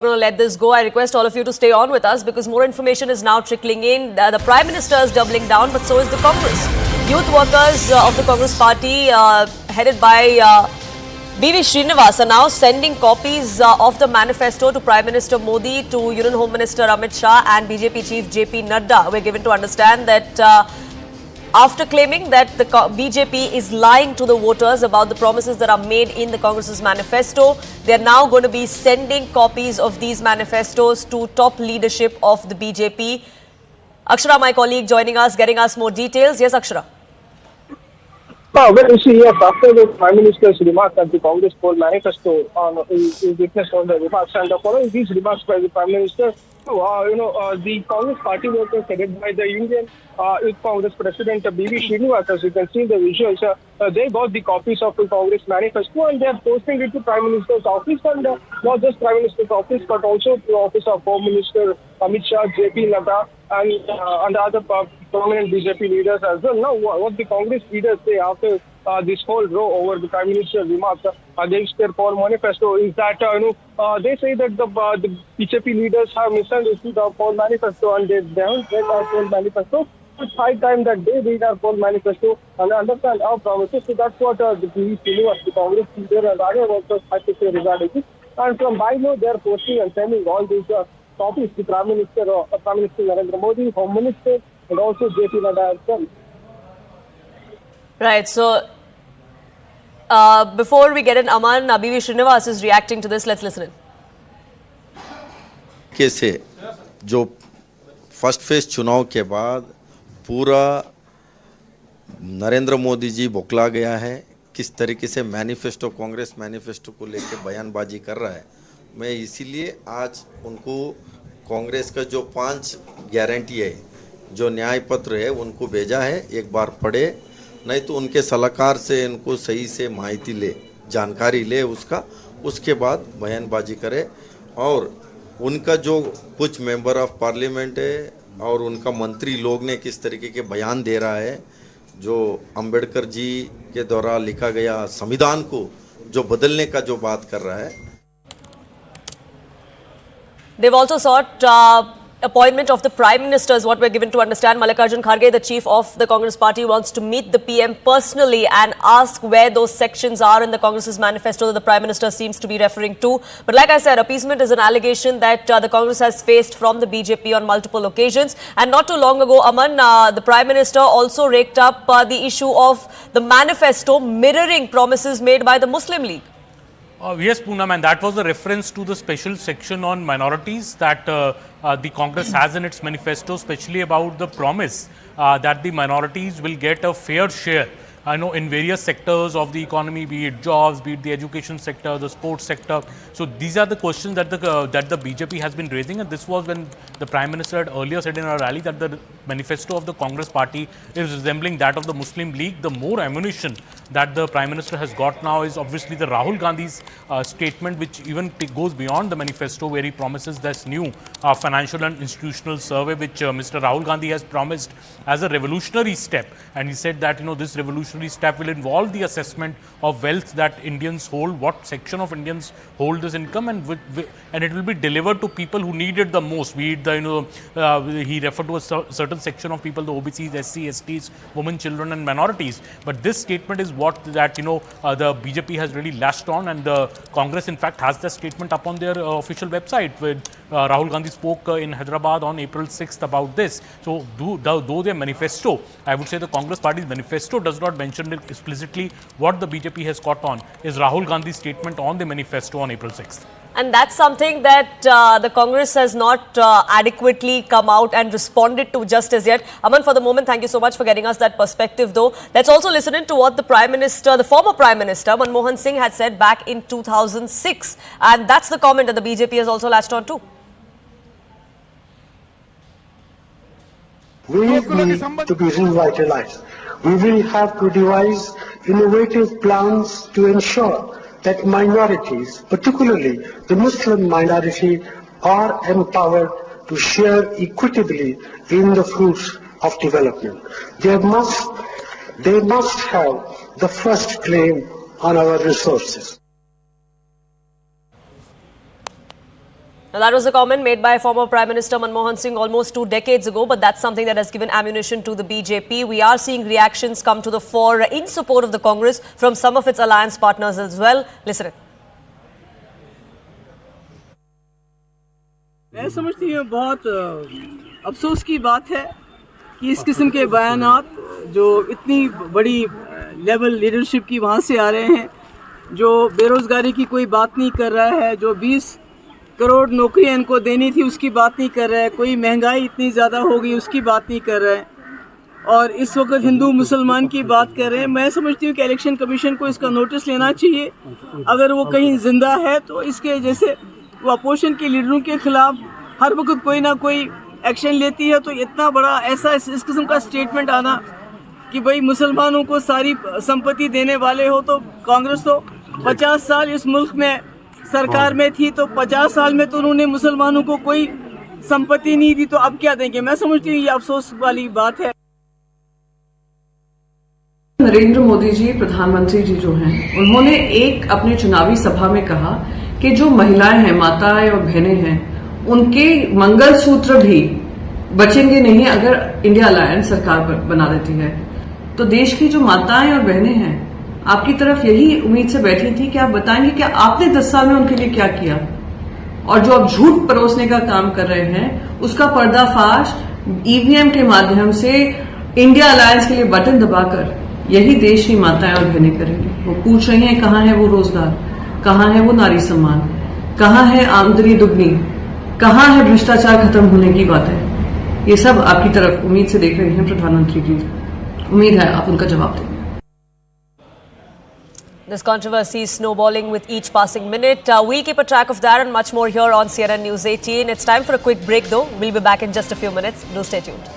Going to let this go. I request all of you to stay on with us because more information is now trickling in. The Prime Minister is doubling down, but so is the Congress. Youth workers of the Congress party, headed by B.V. Srinivas, are now sending copies of the manifesto to Prime Minister Modi, to Union Home Minister Amit Shah and BJP Chief J.P. Nadda. We're given to understand that after claiming that the BJP is lying to the voters about the promises that are made in the Congress's manifesto, they are now going to be sending copies of these manifestos to top leadership of the BJP. Akshara, my colleague, joining us, getting us more details. Yes, Akshara. Well, you see, yes, after the Prime Minister's remarks at the Congress poll manifesto, is witnessed on the remarks, and following these remarks by the Prime Minister, the Congress party workers headed by the Indian Youth Congress President B.V. Srinivas, as you can see in the visuals, they got the copies of the Congress manifesto and they are posting it to Prime Minister's office, and not just Prime Minister's office but also to the office of Home Minister Amit Shah, J.P. Nadda and other prominent BJP leaders as well. Now, what the Congress leaders say after this whole row over the Prime Minister's remarks against their poll manifesto is that they say that the BJP leaders have misunderstood our poll manifesto and they haven't read our poll manifesto. It's high time that they read our poll manifesto and understand our promises. So that's what the B.V. Srinivas, the Congress leader, and other workers had to say regarding it. And from Bangalore, they are posting and sending all these copies to Prime Minister Narendra Modi, Home Minister, and also J.P. Nadda as well. Right. So before we get in, Aman, B.V. Srinivas is reacting to this. Let's listen in. कैसे जो first phase चुनाव के बाद पूरा नरेंद्र मोदी जी बौखला गया है, किस तरीके से मैनिफेस्टो, कांग्रेस मैनिफेस्टो को लेकर बयानबाजी कर रहा है, मैं इसीलिए आज उनको कांग्रेस का जो 5 गारंटी है, जो न्याय पत्र है, उनको भेजा है. एक बार पढ़े, नहीं तो उनके सलाहकार से इनको सही से माहिती ले, जानकारी ले उसके बाद बयानबाजी करे. और उनका जो कुछ मेंबर ऑफ पार्लियामेंट है और उनका मंत्री लोग ने किस तरीके के बयान दे रहा है, जो अंबेडकर जी के द्वारा लिखा गया संविधान को जो बदलने का जो बात कर रहा है. They've also sought appointment of the Prime Minister, is what we're given to understand. Mallikarjun Kharge, the chief of the Congress party, wants to meet the PM personally and ask where those sections are in the Congress's manifesto that the Prime Minister seems to be referring to. But like I said, appeasement is an allegation that the Congress has faced from the BJP on multiple occasions. And not too long ago, Aman, the Prime Minister also raked up the issue of the manifesto mirroring promises made by the Muslim League. Yes, Poonam, and that was a reference to the special section on minorities that the Congress has in its manifesto, especially about the promise that the minorities will get a fair share. I know in various sectors of the economy, be it jobs, be it the education sector, the sports sector. So these are the questions that the BJP has been raising, and this was when the Prime Minister had earlier said in a rally that the manifesto of the Congress party is resembling that of the Muslim League. The more ammunition that the Prime Minister has got now is obviously the Rahul Gandhi's statement, which even goes beyond the manifesto, where he promises this new financial and institutional survey, which Mr. Rahul Gandhi has promised as a revolutionary step. And he said that this revolutionary step will involve the assessment of wealth that Indians hold, what section of Indians hold this income, and it will be delivered to people who need it the most. Be it he referred to a certain section of people, the OBCs, SC, STs, women, children, and minorities. But this statement is what that the BJP has really lashed on, and the Congress in fact has the statement up on their official website, where Rahul Gandhi spoke in Hyderabad on April 6th about this. So though their manifesto, I would say the Congress party's manifesto does not mention it explicitly, what the BJP has caught on is Rahul Gandhi's statement on the manifesto on April 6th. And that's something that the Congress has not adequately come out and responded to just as yet. Aman, for the moment, thank you so much for getting us that perspective, though. Let's also listen in to what the Prime Minister, the former Prime Minister, Manmohan Singh, had said back in 2006. And that's the comment that the BJP has also latched on to. We need to be revitalized. We will have to devise innovative plans to ensure that minorities, particularly the Muslim minority, are empowered to share equitably in the fruits of development. They must have the first claim on our resources. Now, that was a comment made by former Prime Minister Manmohan Singh almost 2 decades ago, but that's something that has given ammunition to the BJP. We are seeing reactions come to the fore in support of the Congress from some of its alliance partners as well. Listen in. मैं समझती हूँ बहुत अफसोस की बात है कि इस किस्म के बयानात जो इतनी बड़ी लेवल लीडरशिप की वहाँ से आ रहे हैं, जो बेरोज़गारी की कोई बात नहीं कर रहा है, जो 20 करोड़ नौकरियाँ इनको देनी थी उसकी बात नहीं कर रहा है, कोई महंगाई इतनी ज़्यादा हो गई उसकी बात नहीं कर रहा है, और इस वक्त हिंदू मुसलमान की बात कर रहे हैं। मैं समझती हूँ कि इलेक्शन कमीशन को इसका नोटिस लेना चाहिए। अगर वो कहीं ज़िंदा है तो इसके जैसे वो अपोजिशन के लीडरों के खिलाफ हर वक्त कोई ना कोई एक्शन लेती है, तो इतना बड़ा ऐसा इस किस्म का स्टेटमेंट आना कि भाई मुसलमानों को सारी संपत्ति देने वाले हो, तो कांग्रेस तो 50 साल इस मुल्क में सरकार में थी, तो 50 साल में तो उन्होंने मुसलमानों को कोई संपत्ति नहीं दी, तो अब क्या देंगे। मैं समझती हूँ ये अफसोस वाली बात है। नरेंद्र मोदी जी प्रधानमंत्री जी जो हैं, उन्होंने एक अपने चुनावी सभा में कहा कि जो महिलाएं हैं, माताएं और बहनें हैं, उनके मंगलसूत्र भी बचेंगे नहीं अगर इंडिया अलायंस सरकार बना देती है। तो देश की जो माताएं और बहनें हैं, आपकी तरफ यही उम्मीद से बैठी थी कि आप बताएंगे कि आपने 10 साल में उनके लिए क्या किया, और जो आप झूठ परोसने का काम कर रहे हैं उसका पर्दाफाश ईवीएम के माध्यम से इंडिया अलायंस के लिए बटन दबाकर यही देश की माताएं और बहनें करेंगी। वो पूछ रही हैं कहाँ है वो रोजगार, कहाँ है वो नारी सम्मान, कहाँ है आमदनी दुगनी, कहाँ है भ्रष्टाचार खत्म होने की बातें। ये सब आपकी तरफ उम्मीद से देख रहे हैं प्रधानमंत्री जी। उम्मीद है आप उनका जवाब देंगे। This controversy is snowballing with each passing minute. We'll keep a track of that and much more here on CNN News 18. It's time for a quick break though. We'll be back in just a few minutes. Do stay tuned.